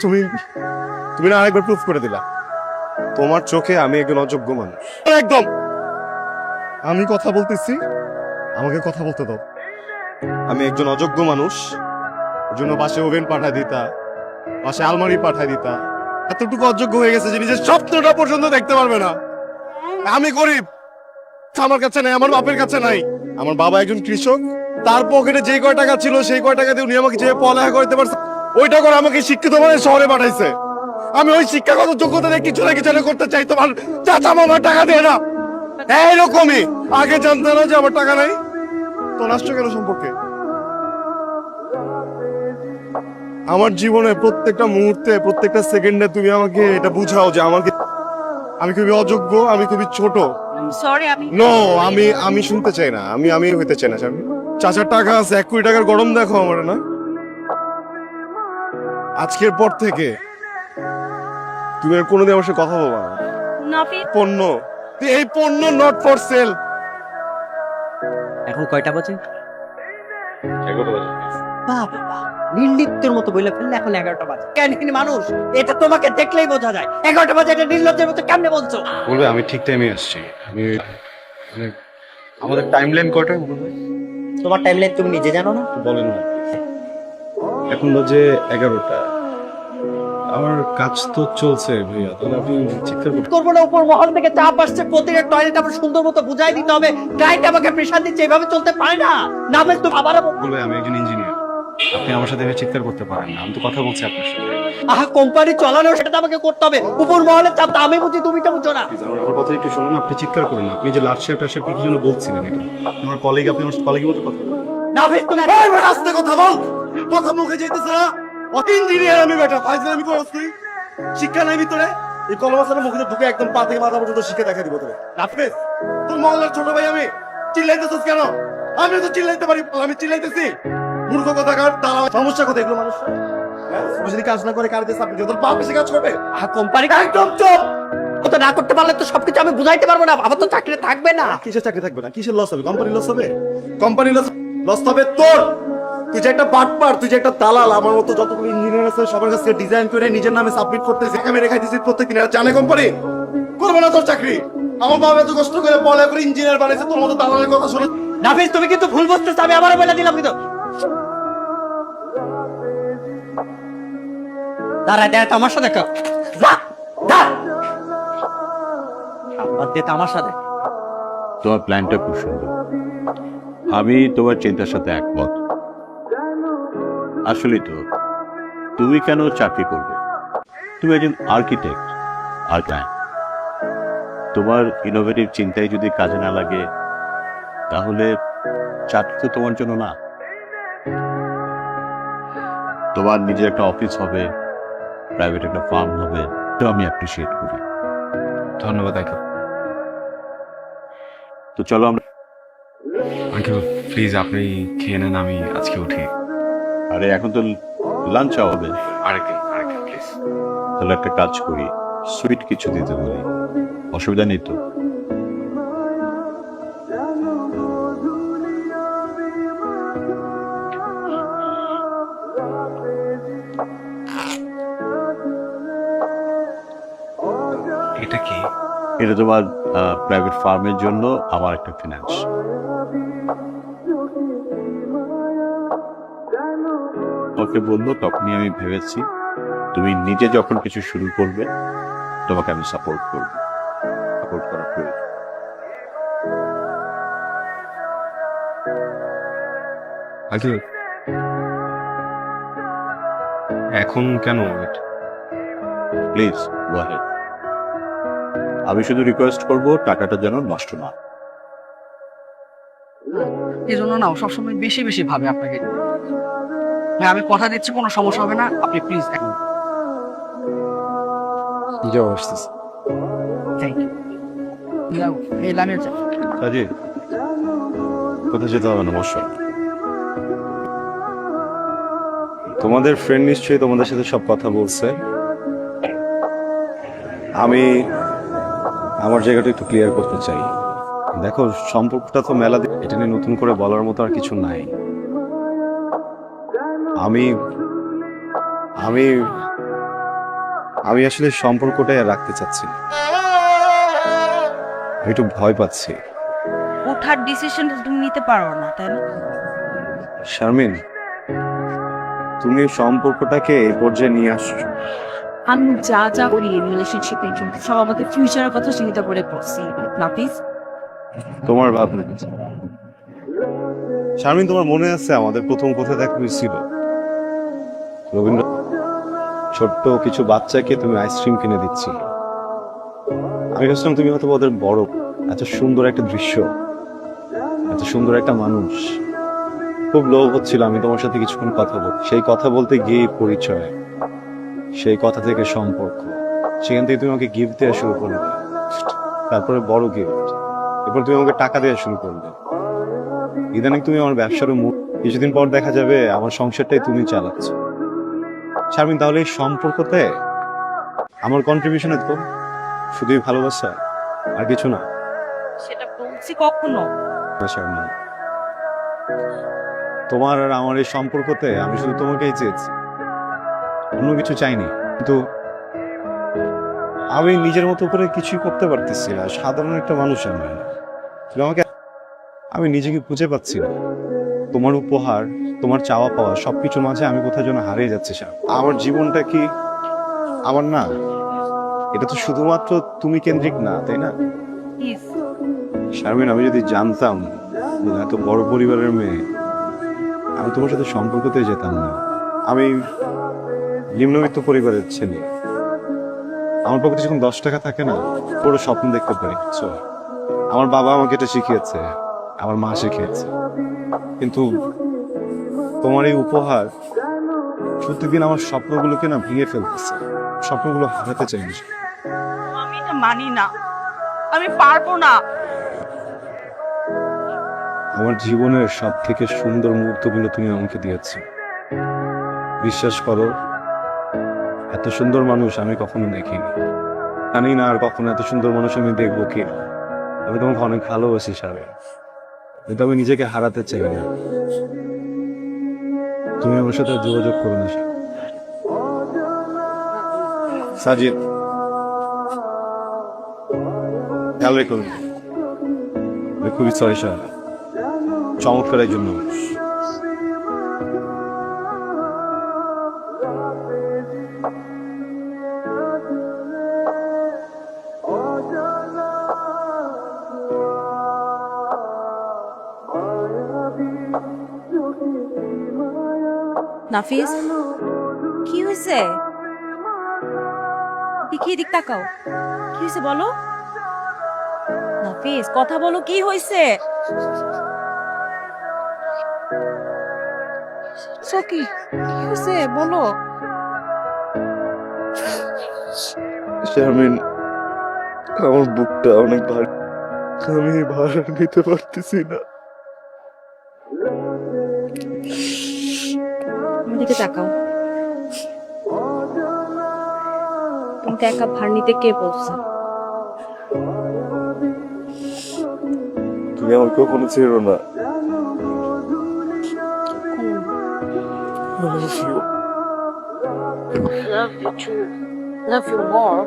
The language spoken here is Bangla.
তুমি তুমি না আরেকবার প্রুফ করে দিলা তোমার চোখে আমি একজন অযোগ্য মানুষ। একদম আমি কথা বলতেছি, আমাকে কথা বলতে দাও। আমি একজন অযোগ্য মানুষ, ওর জন্য বাসে ওভেন পাঠায় দিতা, বাসে আলমারি পাঠায় দিতা। এতটুকু অযোগ্য হয়ে গেছে যে নিজের স্বপ্নটা পর্যন্ত দেখতে পারবে না। আমি গরিব, আমার কাছে নাই, আমার বাপের কাছে নাই। আমার বাবা একজন কৃষক, তার পকেটে যে কয় টাকা ছিল সেই কয় টাকা দিয়ে উনি আমাকে যে পড়ালেখা করতে পারছে, ওইটা করে আমাকে শিক্ষিত মানে শহরে পাঠাইছে। আমি ওই শিক্ষাগত যোগ্যতা দিয়ে কিছু না কিছু একটা করতে চাই। তোমার চাচা মামার টাকা দিয়ে না, এইরকমই। আগে জানতে না যে আমার টাকা নাই, তো নষ্ট কেন সম্পর্কে? আমার জীবনে প্রত্যেকটা মুহূর্তে, প্রত্যেকটা সেকেন্ডে তুমি আমাকে এটা বুঝাও যে আমাকে আমি খুবই অযোগ্য, আমি খুবই ছোট। সরি আমি নো, আমি শুনতে চাই না। আমি হইতে চাই না। চাচার টাকা আছে, 1 কোটি টাকার গরম দেখো আমার না। আজকের পর থেকে তুমি আর কোনোদিন আমার সাথে কথা বলবা না। নাফিস পণ্য, এই পণ্য নট ফর সেল। এখন কয়টা বাজে? 11টা বাজে। বাবা নির্লিপ্তের মতো বইলে ফেললে এখন 11টা বাজে। কেন মানুষ এটা তোমাকে দেখলেই বোঝা যায় 11টা বাজে। এটা নির্লজ্জের মতো কেমনে বলছো? বলবে আমি ঠিক টাইমে আসছি। আমি আমাদের টাইমলাইন কয়টা বলবে? তোমার টাইমলাইন তুমি নিজে জানো না? বলেন না। এখন বাজে 11টা। আমার কাজ তো চলছে ভাইয়া, তাহলে আপনি চিৎকার করতে করবো না। উপর মহল থেকে চাপ আসছে, প্রতিটা টয়লেট আমার সুন্দর মতো বুঝাই দিতে হবে। ক্লায়েন্ট আমাকে প্রেশার দিচ্ছে, এভাবে চলতে পারে না। না বেশ তো আবার বলবে আমি একজন ইঞ্জিনিয়ার, আপনি আমার সাথে এভাবে চিৎকার করতে পারেন না। আমি তো কথা বলছি আপনার সাথে। আহা কোম্পানি চালানো সেটা তো আমাকে করতে হবে। উপর মহলের চাপ তো আমি বুঝি, তুমি তো বুঝো না। আমার কথা একটু শুনুন। আপনি চিৎকার করেন না। আপনি যে লাস্ট শেফট আসে কি জন্য বলছিলেন এটা? আমার কলিগ, আপনি আমার কলিগের মতো কথা বলেন। না বেশ তুমি আস্তে কথা বল, কথা মুখে যাইতেছে না। ইঞ্জিনিয়ার আমি, বেটা ফাইজলামি আমি করছি। শিক্ষা নাই ভিতরে। এই কলম আছে না, মুখে ঢুকে একদম পা থেকে মাথা পর্যন্ত শিক্ষা দেখা দিব তোরে। রাফেজ, তোর মহল্লার ছোট ভাই আমি। চিল্লাইতেছিস কেন? আমি তো চিল্লাইতে পারি, আমি চিল্লাইতেছি। মূর্খ কথাকার, তারা সমস্যা কোথায় এগুলো মানুষ? ও যদি কাজ না করে কার দিয়ে সাপোর্ট, তোর বাপ এসে কাজ করবে? আহা কোম্পানি একদম চুপ। ও তো না করতে পারলে তো সবকিছু আমি বুঝাইতে পারবো না। আমার তো চাকরি থাকবে না। কিসের চাকরি থাকবে না? কিসের লস হবে? কোম্পানি লস হবে? কোম্পানি লস হবে তোর। তুই যে একটা বাটপার, তুই যে একটা দালাল। আমার মতো যতগুলো ইঞ্জিনিয়ার আছে সবার কাছে ডিজাইন করে নিজের নামে সাবমিট করতেছি, আমি রেখাই দিচ্ছি প্রত্যেকদিন। আর জানে কোম্পানি করবে না তোর চাকরি। আমার বাবা এত কষ্ট করে পড়ালেখা করে ইঞ্জিনিয়ার বানাইছে, তোর মতো দালালের কথা শুনে। নাফিস তুমি কিন্তু ভুল বুঝতেছো। আমি আবারও বলে দিলাম কিন্তু। দাঁড়া দাঁড়া তামাশা দেখো। যা যা বাদ দে তামাশা দেখ। তোমার প্ল্যানটা খুব সুন্দর, আমি তোমার চিন্তার সাথে একমত। আসলে তো তুমি কেন চাকরি করবে? তুমি একজন আর্কিটেক্ট আর ক্লায়েন্ট। তোমার ইনোভেটিভ চিন্তায় যদি কাজে না লাগে তাহলে চাকরি তো তোমার জন্য না। তোমার নিজের একটা অফিস হবে, প্রাইভেট একটা ফার্ম হবে, তো আমি অ্যাপ্রিসিয়েট করি। ধন্যবাদ আঙ্কেল। তো চলো আমরা। আঙ্কেল প্লিজ আপনি খেয়ে নেন, আমি আজকে উঠি। আরে এখন তো লাঞ্চ হবে। আরেকদিন প্লিজ। তাহলে একটা কাজ করি, সুইট কিছু দিতে বলি, অসুবিধা নেই তো? এটা কি? এটা তোমার প্রাইভেট ফার্মের জন্য আমার একটা ফিনান্স। ওকে বললো, তখনই আমি ভেবেছি তুমি নিজে যখন কিছু শুরু করবে তোমাকে আমি সাপোর্ট করব। সাপোর্ট করা প্রয়োজন। আঙ্কেল এখন কেন? Please go ahead. আমি শুধু রিকোয়েস্ট করব টাকাটা যেন নষ্ট না হয়। এই জন্য না ও সবসময় বেশি বেশি ভাবে আপনাকে। হ্যাঁ আমি কথা দিচ্ছি কোনো সমস্যা হবে না, আপনি প্লিজ। যাও, আসতেছি। Thank you. এই লামিয়া চা। কাজে কোথায় যেতে হবে না, বসো। তোমাদের ফ্রেন্ড নিশ্চয়ই তোমাদের সাথে সব কথা বলছে। আমি আমার জায়গাটা একটু ক্লিয়ার করতে চাই। দেখো, সম্পর্কটা তো মেলা, এটা নিয়ে নতুন করে বলার মতো আর কিছু নাই। আমি আমি আমি আসলে সম্পর্কটাই আর রাখতে চাচ্ছি না। আমি একটু ভয় পাচ্ছি। ওঠার ডিসিশন তুমি নিতে পারো না, তাই না? শারমিন, তুমি এই সম্পর্কটাকে এই পর্যায়ে নিয়ে আসছো। আমি যা যা করি রিলেশনশিপের জন্য সব আমাদের ফিউচারের কথা চিন্তা করে করছি। নাফিস, তোমার ভাবনা শারমিন, তোমার মনে আছে আমাদের প্রথম কোথায় দেখা হয়েছিল? রবীন্দ্র ছোট্ট কিছু বাচ্চাকে তুমি আইসক্রিম কিনে দিচ্ছি। আমি ভাবছিলাম তুমি হয়তো ওদের বড়। এত সুন্দর একটা দৃশ্য, এত সুন্দর একটা মানুষ, খুব লোভ হচ্ছিল আমি তোমার সাথে কিছুক্ষণ কথা বলি। সেই কথা বলতে গিয়ে পরিচয়, সেই কথা থেকে সম্পর্ক, সেখান থেকে তুমি আমাকে গিফট দেওয়া শুরু করলে, তারপরে বড় গিফট, এরপর তুমি আমাকে টাকা দেওয়া শুরু করলে। ইদানিং তুমি আমার ব্যবসারও মুখ। কিছুদিন পর দেখা যাবে আমার সংসারটাই তুমি চালাচ্ছ। শারমিন, তাহলে এই সম্পর্কতে আমার কন্ট্রিবিউশন তো শুধুই ভালোবাসা, আর কিছু না? সেটা বলছি কখনো? শারমিন, তোমার আর আমার এই সম্পর্কতে আমি শুধু তোমাকেই চেয়েছি, অন্য কিছু চাইনি। কিন্তু আমি নিজের মতো করে কিছুই করতে পারতেছি না। সাধারণ একটা মানুষ আমি। তুমি আমাকে, আমি নিজেকে খুঁজে পাচ্ছি না। তোমার উপহার, তোমার চাওয়া পাওয়া সবকিছুর মাঝে আমি কোথাও যেন হারিয়ে যাচ্ছি। আমার জীবনটা কি আমার না? এটা তো শুধুমাত্র তুমি কেন্দ্রিক না, তাই না? প্লিজ। শারমিন, আমি যদি জানতাম এত বড় পরিবারের মেয়ে, আমি তোমার সাথে সম্পর্কতে যেতাম না। আমি নিম্নবিত্ত পরিবারের ছেলে। আমার পক্ষে যখন 10 টাকা থাকে না, পুরো স্বপ্ন দেখতে পারি। আমার বাবা আমাকে এটা শিখিয়েছে, আমার মা শিখিয়েছে। কিন্তু তোমার এই উপহার প্রতিদিন আমার স্বপ্নগুলোকে না ভেঙে ফেলতেছে। স্বপ্নগুলো হারাতে চাই না। আমি এটা মানি না, আমি পারবো না। আমার জীবনের সব থেকে সুন্দর মুহূর্তগুলো তুমি আমাকে দিয়েছো। বিশ্বাস করো, এত সুন্দর মানুষ আমি কখনো দেখিনি। জানি না আর কখনো এত সুন্দর মানুষ আমি দেখবো কি। আমি তোমাকে অনেক ভালোবাসি শারমিন, কিন্তু আমি নিজেকে হারাতে চাই না। তুমি আমার সাথে যোগাযোগ করো না। সাজিদ, খেয়াল রেখো। আমি খুবই সরি স্যার, চমৎকার একজন মানুষ। নাফিস, কি হয়েছে? দেখি এদিক তাকাও। কি হয়েছে বলো? নাফিস, কথা বলো, কি হয়েছে? সকি, কি হয়েছে বলো? শারমিন, আমার বুকটা অনেক ভারী। আমি ভার নিতে পারতেছি না। দিকে তাকাও। তোমাকে একা ভার নিতে কে বলছে? তুমি আমার কখনো ছেড়ো না। Love you too. Love you more.